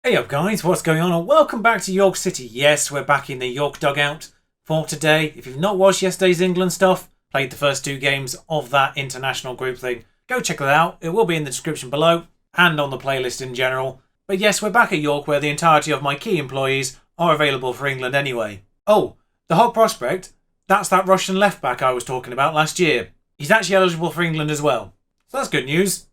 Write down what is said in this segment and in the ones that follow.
Hey up guys, what's going on and welcome back to York City. Yes, we're back in the York dugout for today. If you've not watched yesterday's England stuff, played the first two games of that international group thing, go check that out. It will be in the description below and on the playlist in general. But yes, we're back at York where the entirety of my key employees are available for England anyway. Oh, the hot prospect, that's that Russian left back I was talking about last year. He's actually eligible for England as well. So that's good news.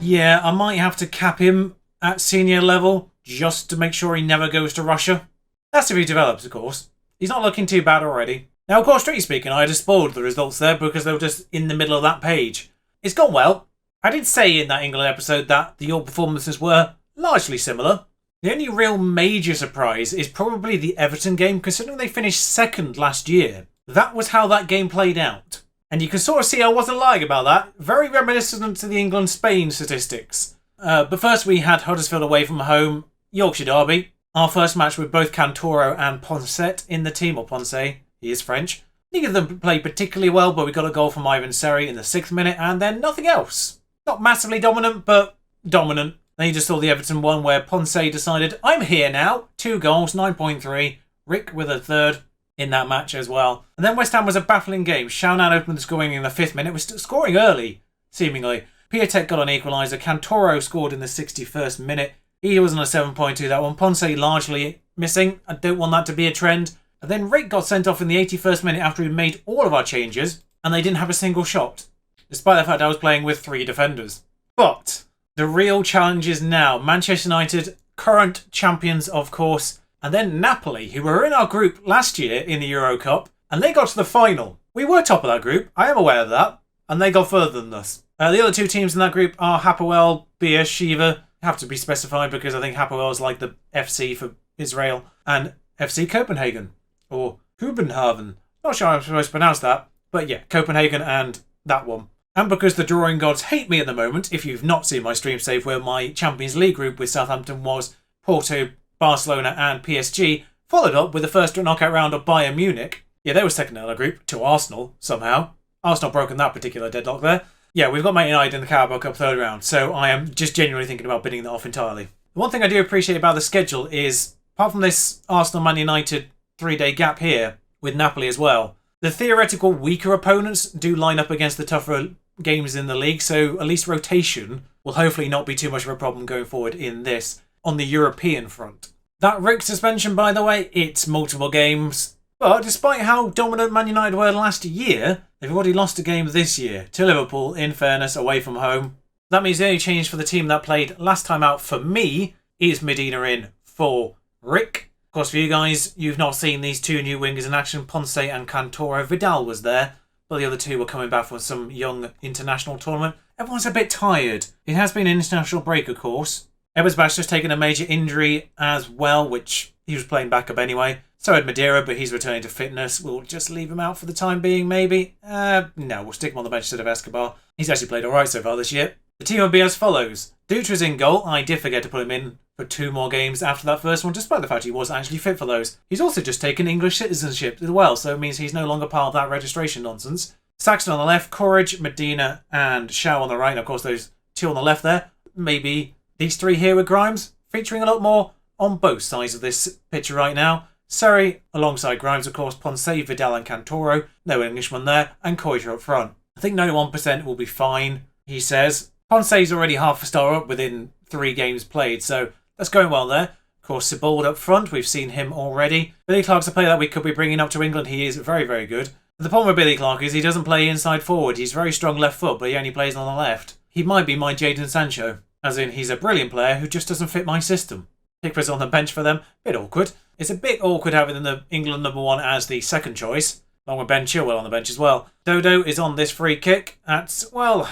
Yeah, I might have to cap him at senior level just to make sure he never goes to Russia. That's if he develops, of course. He's not looking too bad already. Now, of course, strictly speaking, I just spoiled the results there because they were just in the middle of that page. It's gone well. I did say in that England episode that the York performances were largely similar. The only real major surprise is probably the Everton game, considering they finished second last year. That was how that game played out. And you can sort of see I wasn't lying about that. Very reminiscent to the England-Spain statistics. But first we had Huddersfield away from home, Yorkshire derby. Our first match with both Cantoro and Ponset in the team, or Ponce, he is French. Neither of them played particularly well, but we got a goal from Ivan Seri in the 6th minute, and then nothing else. Not massively dominant, but dominant. Then you just saw the Everton one where Ponce decided, I'm here now. 2 goals, 9.3. Rick with a third in that match as well. And then West Ham was a baffling game. Shaunan opened the scoring in the 5th minute. Was scoring early, seemingly. Piatek got an equaliser. Cantoro scored in the 61st minute. He was on a 7.2 that one. Ponce largely missing. I don't want that to be a trend. And then Rick got sent off in the 81st minute after we made all of our changes and they didn't have a single shot, despite the fact I was playing with 3 defenders. But the real challenge is now Manchester United, current champions of course, and then Napoli, who were in our group last year in the Euro Cup, and they got to the final. We were top of that group, I am aware of that, and they got further than us. The other 2 teams in that group are Hapoel, Beersheva, have to be specified because I think Hapoel is like the FC for Israel, and FC Copenhagen, or Hubenhaven. Not sure I'm supposed to pronounce that, but yeah, Copenhagen and that one. And because the drawing gods hate me at the moment, if you've not seen my stream save where my Champions League group with Southampton was Porto, Barcelona and PSG, followed up with the first knockout round of Bayern Munich. Yeah, they were second in our group to Arsenal, somehow. Arsenal broken that particular deadlock there. Yeah, we've got Man United in the Carabao Cup third round, so I am just genuinely thinking about bidding that off entirely. The one thing I do appreciate about the schedule is, apart from this Arsenal-Man United 3-day gap here, with Napoli as well, the theoretical weaker opponents do line up against the tougher games in the league, so at least rotation will hopefully not be too much of a problem going forward in this on the European front. That Rick suspension, by the way, it's multiple games. But despite how dominant Man United were last year, they've already lost a game this year to Liverpool, in fairness, away from home. That means the only change for the team that played last time out for me is Medina in for Rick. Of course, for you guys, you've not seen these 2 new wingers in action, Ponce and Cantoro. Vidal was there, but the other 2 were coming back from some young international tournament. Everyone's a bit tired. It has been an international break, of course. Ebersbach's just taken a major injury as well, which he was playing backup anyway. So had Madeira, but he's returning to fitness. We'll just leave him out for the time being, maybe. No, we'll stick him on the bench instead of Escobar. He's actually played alright so far this year. The team will be as follows. Dutra's in goal. I did forget to put him in for 2 more games after that first one, despite the fact he was actually fit for those. He's also just taken English citizenship as well, so it means he's no longer part of that registration nonsense. Saxon on the left, Courage, Medina, and Shaw on the right. And of course, those 2 on the left there. Maybe these 3 here with Grimes, featuring a lot more on both sides of this picture right now. Seri alongside Grimes, of course, Ponce, Vidal and Cantoro. No Englishman there, and Coiter up front. I think 91% will be fine, he says. Ponce's already half a star up within 3 games played, so that's going well there. Of course, Sibold up front, we've seen him already. Billy Clark's a player that we could be bringing up to England. He is very, very good. The problem with Billy Clark is he doesn't play inside forward. He's very strong left foot, but he only plays on the left. He might be my Jadon Sancho. As in, he's a brilliant player who just doesn't fit my system. Pickford's on the bench for them. Bit awkward. It's a bit awkward having the England number 1 as the second choice, along with Ben Chilwell on the bench as well. Dodo is on this free kick at, well,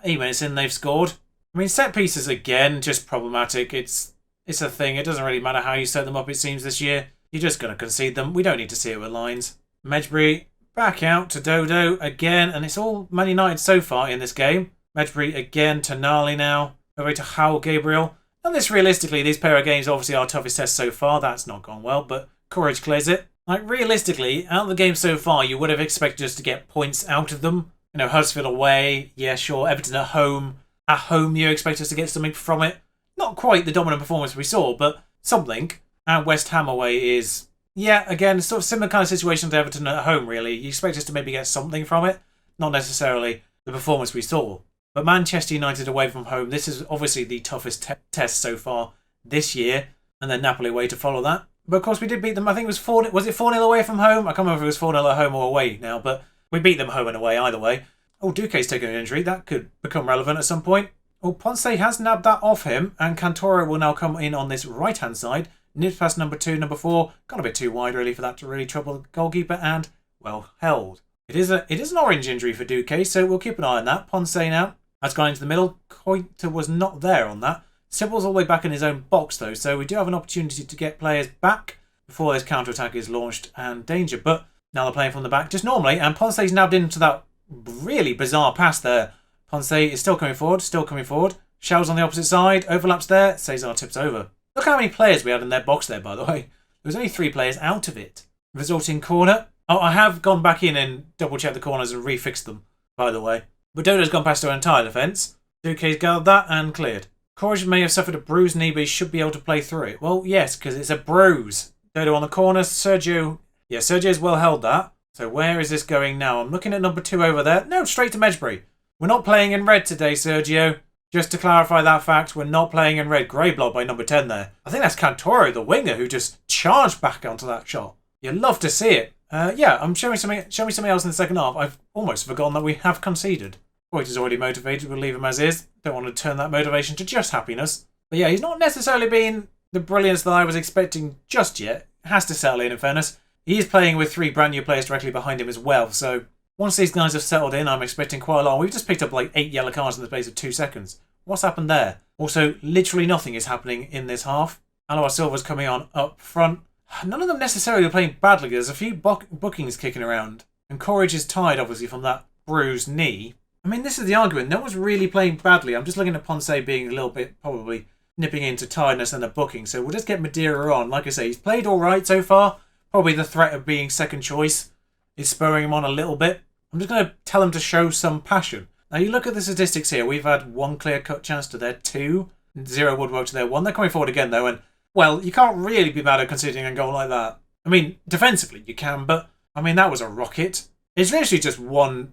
8 minutes in they've scored. I mean, set pieces again, just problematic. It's a thing. It doesn't really matter how you set them up, it seems, this year. You're just going to concede them. We don't need to see it with lines. Medbury back out to Dodo again, and it's all Man United so far in this game. Medbury again to Nali now. Over to Howell Gabriel. And this realistically, these pair of games obviously our toughest test so far. That's not gone well, but Courage clears it. Like, realistically, out of the game so far, you would have expected us to get points out of them. You know, Huddersfield away, yeah, sure. Everton at home. At home, you expect us to get something from it. Not quite the dominant performance we saw, but something. And West Ham away is, yeah, again, sort of similar kind of situation to Everton at home, really. You expect us to maybe get something from it. Not necessarily the performance we saw. But Manchester United away from home, this is obviously the toughest test so far this year. And then Napoli away to follow that. But of course we did beat them. I think it was 4-0. Was it 4-0 away from home? I can't remember if it was 4-0 at home or away now, but we beat them home and away either way. Oh, Duque's taken an injury. That could become relevant at some point. Oh, Ponce has nabbed that off him, and Cantoro will now come in on this right-hand side. Nips past number 2, number 4. Gone a bit too wide, really, for that to really trouble the goalkeeper, and well held. It is an orange injury for Duque, so we'll keep an eye on that. Ponce now has gone into the middle. Coita was not there on that. Sybil's all the way back in his own box, though, so we do have an opportunity to get players back before this counter-attack is launched and danger. But now they're playing from the back just normally, and Ponce's nabbed into that really bizarre pass there. Ponce is still coming forward, Shell's on the opposite side, overlaps there, Cesar tips over. Look how many players we had in their box there, by the way. There was only 3 players out of it. Resulting corner. Oh, I have gone back in and double-checked the corners and refixed them, by the way. But Dodo's gone past our entire defence. Duque's gathered that and cleared. Courage may have suffered a bruised knee, but he should be able to play through it. Well, yes, because it's a bruise. Dodo on the corner, Sergio. Yeah, Sergio's well held that. So where is this going now? I'm looking at number 2 over there. No, straight to Medjbury. We're not playing in red today, Sergio. Just to clarify that fact, we're not playing in red. Grey block by number 10 there. I think that's Cantoro, the winger, who just charged back onto that shot. You'd love to see it. Yeah, I'm showing something. Show me something else in the second half. I've almost forgotten that we have conceded. Voigt is already motivated. We'll leave him as is. Don't want to turn that motivation to just happiness. But yeah, he's not necessarily been the brilliance that I was expecting just yet. Has to settle in fairness. He is playing with 3 brand new players directly behind him as well. So once these guys have settled in, I'm expecting quite a lot. We've just picked up like 8 yellow cards in the space of 2 seconds. What's happened there? Also, literally nothing is happening in this half. Alois Silva's coming on up front. None of them necessarily are playing badly. There's a few bookings kicking around. And Courage is tired, obviously, from that bruised knee. I mean, this is the argument. No one's really playing badly. I'm just looking at Ponce being a little bit, probably, nipping into tiredness and a booking. So we'll just get Madeira on. Like I say, he's played all right so far. Probably the threat of being second choice is spurring him on a little bit. I'm just going to tell him to show some passion. Now, you look at the statistics here. We've had 1 clear-cut chance to their 2. 0 woodwork to their 1. They're coming forward again, though. And, well, you can't really be bad at conceding a goal like that. I mean, defensively you can, but, I mean, that was a rocket. It's literally just one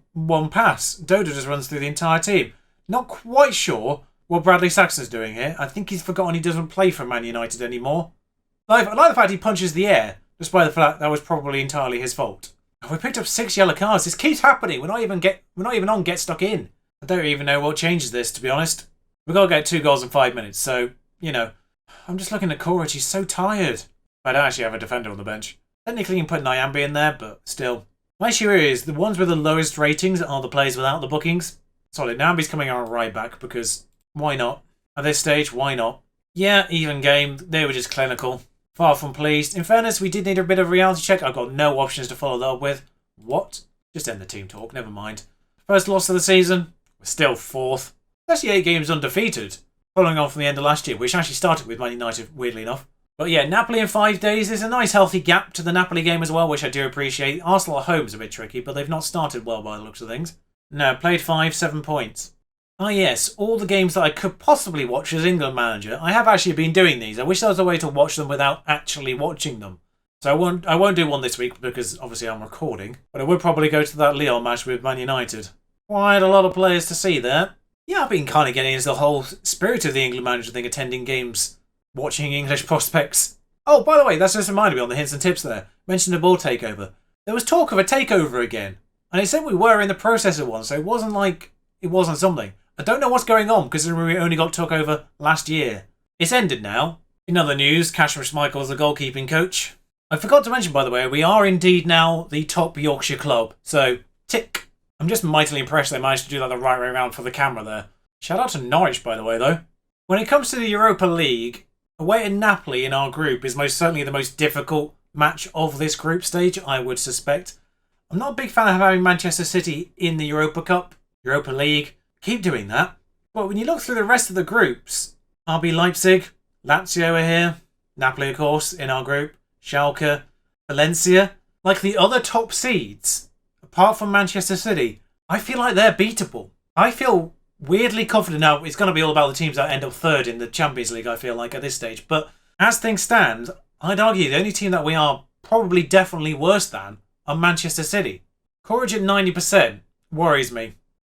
pass. Dodo just runs through the entire team. Not quite sure what Bradley Saxon's doing here. I think he's forgotten he doesn't play for Man United anymore. I like the fact he punches the air, despite the fact that was probably entirely his fault. We picked up 6 yellow cards. This keeps happening. We're not even on get stuck in. I don't even know what changes this, to be honest. We've got to get 2 goals in 5 minutes, so, you know. I'm just looking at Courage. He's so tired. I don't actually have a defender on the bench. Technically you can put Nyambi in there, but still. My issue is, the ones with the lowest ratings are the players without the bookings. Sorry, Nyambi's coming on right back, because why not? At this stage, why not? Yeah, even game. They were just clinical. Far from pleased. In fairness, we did need a bit of reality check. I've got no options to follow that up with. What? Just end the team talk, never mind. First loss of the season. We're still 4th. That's 8 games undefeated. Following on from the end of last year, which actually started with Man United, weirdly enough. But yeah, Napoli in 5 days. There's a nice healthy gap to the Napoli game as well, which I do appreciate. Arsenal at home is a bit tricky, but they've not started well by the looks of things. No, played 5, 7 points. Ah yes, all the games that I could possibly watch as England manager. I have actually been doing these. I wish there was a way to watch them without actually watching them. So I won't do one this week because obviously I'm recording. But I would probably go to that Lyon match with Man United. Quite a lot of players to see there. Yeah, I've been kind of getting into the whole spirit of the England manager thing, attending games, watching English prospects. Oh, by the way, that's just reminded me on the hints and tips there. Mentioned a ball takeover. There was talk of a takeover again. And it said we were in the process of one, so it wasn't like it wasn't something. I don't know what's going on because we only got took over last year. It's ended now. In other news, Kasper Schmeichel's the goalkeeping coach. I forgot to mention, by the way, we are indeed now the top Yorkshire club. So, tick. I'm just mightily impressed they managed to do that the right way around for the camera there. Shout out to Norwich, by the way, though. When it comes to the Europa League, away at Napoli in our group is most certainly the most difficult match of this group stage, I would suspect. I'm not a big fan of having Manchester City in the Europa Cup, Europa League. Keep doing that. But when you look through the rest of the groups, RB Leipzig, Lazio are here, Napoli, of course, in our group, Schalke, Valencia, like the other top seeds, apart from Manchester City, I feel like they're beatable. I feel weirdly confident now. It's going to be all about the teams that end up third in the Champions League, I feel like, at this stage. But as things stand, I'd argue the only team that we are probably definitely worse than are Manchester City. Courage at 90% worries me.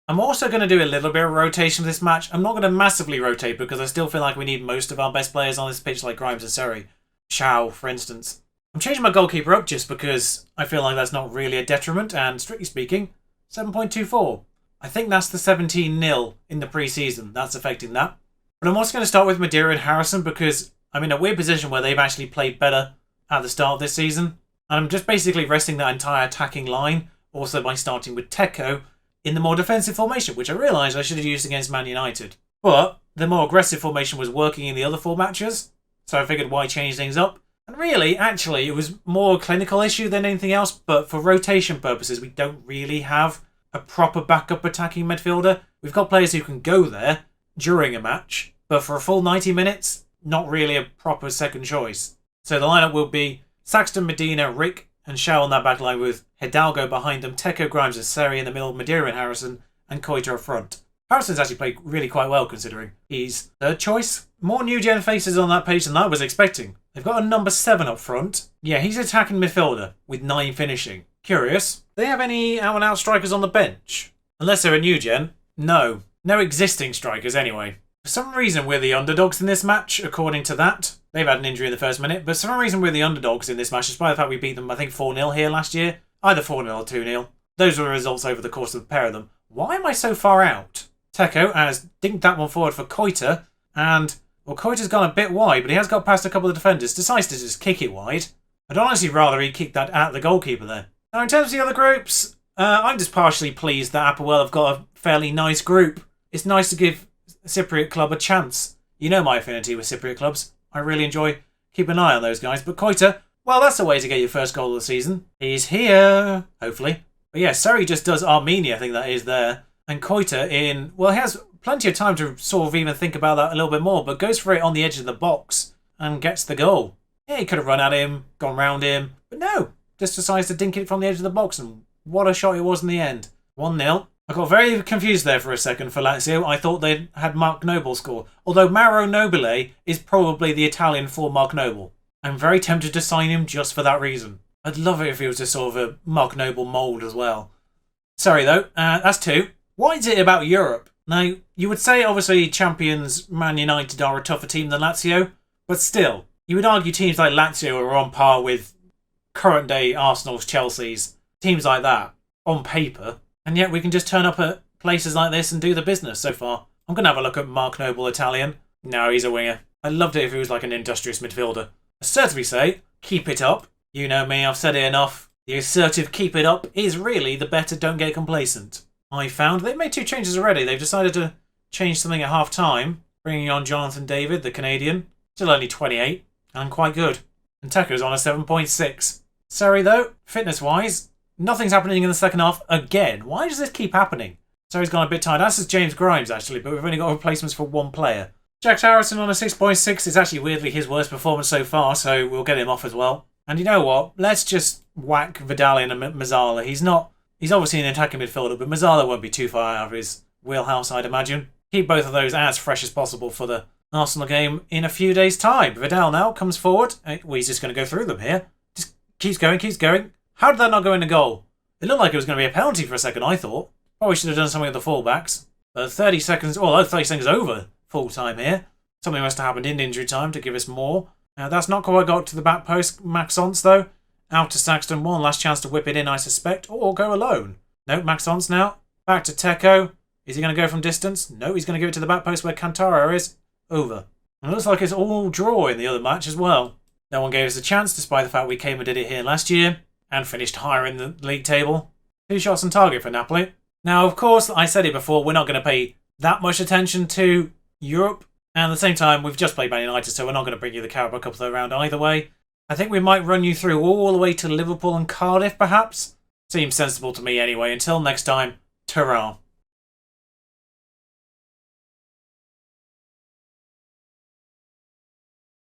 I'm also going to do a little bit of rotation for this match. I'm not going to massively rotate because I still feel like we need most of our best players on this pitch, like Grimes and Seri. Shaw, for instance. I'm changing my goalkeeper up just because I feel like that's not really a detriment, and strictly speaking, 7.24. I think that's the 17-0 in the pre-season. That's affecting that. But I'm also going to start with Madeira and Harrison because I'm in a weird position where they've actually played better at the start of this season. And I'm just basically resting that entire attacking line, also by starting with Teko in the more defensive formation, which I realised I should have used against Man United. But the more aggressive formation was working in the other 4 matches, so I figured why change things up. And really, actually, it was more a clinical issue than anything else, but for rotation purposes, we don't really have a proper backup attacking midfielder. We've got players who can go there during a match, but for a full 90 minutes, not really a proper second choice. So the lineup will be Saxton, Medina, Rick and Shaw on that back line with Hidalgo behind them, Teko, Grimes and Seri in the middle, Madeira and Harrison, and Koita up front. Harrison's actually played really quite well considering he's third choice. More new gen faces on that page than I was expecting. They've got a number 7 up front. Yeah, he's attacking midfielder with 9 finishing. Curious. Do they have any out-and-out strikers on the bench? Unless they're a new gen. No. No existing strikers anyway. For some reason we're the underdogs in this match, according to that. They've had an injury in the first minute, but for some reason we're the underdogs in this match, despite the fact we beat them, I think, 4-0 here last year. Either 4-0 or 2-0. Those were the results over the course of the pair of them. Why am I so far out? Teko has dinked that one forward for Koita, and, well, Koita's gone a bit wide, but he has got past a couple of defenders, decides to just kick it wide. I'd honestly rather he kicked that at the goalkeeper there. Now, in terms of the other groups, I'm just partially pleased that Applewell have got a fairly nice group. It's nice to give a Cypriot club a chance. You know my affinity with Cypriot clubs. I really enjoy keeping an eye on those guys. But Koita, well, that's the way to get your first goal of the season. He's here, hopefully. But yeah, Seri just does Armenia, I think that is there. And Koita in, well, he has plenty of time to sort of even think about that a little bit more, but goes for it on the edge of the box and gets the goal. Yeah, he could have run at him, gone round him, but no. Just decides to dink it from the edge of the box, and what a shot it was in the end. 1-0. I got very confused there for a second for Lazio. I thought they had Mark Noble score, although Mauro Nobile is probably the Italian for Mark Noble. I'm very tempted to sign him just for that reason. I'd love it if he was a sort of a Mark Noble mould as well. Sorry though, that's 2. What is it about Europe? Now, you would say obviously champions Man United are a tougher team than Lazio, but still, you would argue teams like Lazio are on par with current day Arsenal's, Chelsea's, teams like that, on paper, and yet we can just turn up at places like this and do the business so far. I'm going to have a look at Mark Noble Italian. No, he's a winger. I'd loved it if he was like an industrious midfielder. Assertively say, keep it up. You know me, I've said it enough. The assertive keep it up is really the better don't get complacent. I found they've made 2 changes already. They've decided to change something at half time, bringing on Jonathan David, the Canadian. Still only 28, and quite good. And Teko's on a 7.6. Sorry though, fitness-wise, nothing's happening in the second half again. Why does this keep happening? Sorry's gone a bit tired. That's just James Grimes, actually, but we've only got replacements for 1 player. Jack Harrison on a 6.6 is actually weirdly his worst performance so far, so we'll get him off as well. And you know what? Let's just whack Vidal and Mazzala. He's obviously an attacking midfielder, but Mazzala won't be too far out of his wheelhouse, I'd imagine. Keep both of those as fresh as possible for the Arsenal game in a few days' time. Vidal now comes forward. Well, he's just going to go through them here. Just keeps going, keeps going. How did that not go into goal? It looked like it was going to be a penalty for a second, I thought. Probably should have done something with the fullbacks. But 30 seconds, well, 30 seconds over full time here. Something must have happened in injury time to give us more. That's not quite got to the back post. Maxence, though. Out to Saxton. One last chance to whip it in, I suspect. Or go alone. No, Maxence now. Back to Teko. Is he going to go from distance? No, he's going to give it to the back post where Cantara is. Over. And it looks like it's all draw in the other match as well. No one gave us a chance, despite the fact we came and did it here last year. And finished higher in the league table. 2 shots on target for Napoli. Now, of course, I said it before, we're not going to pay that much attention to Europe. And at the same time, we've just played Man United, so we're not going to bring you the Carabao Cup around either way. I think we might run you through all the way to Liverpool and Cardiff, perhaps. Seems sensible to me anyway. Until next time, ta-ra.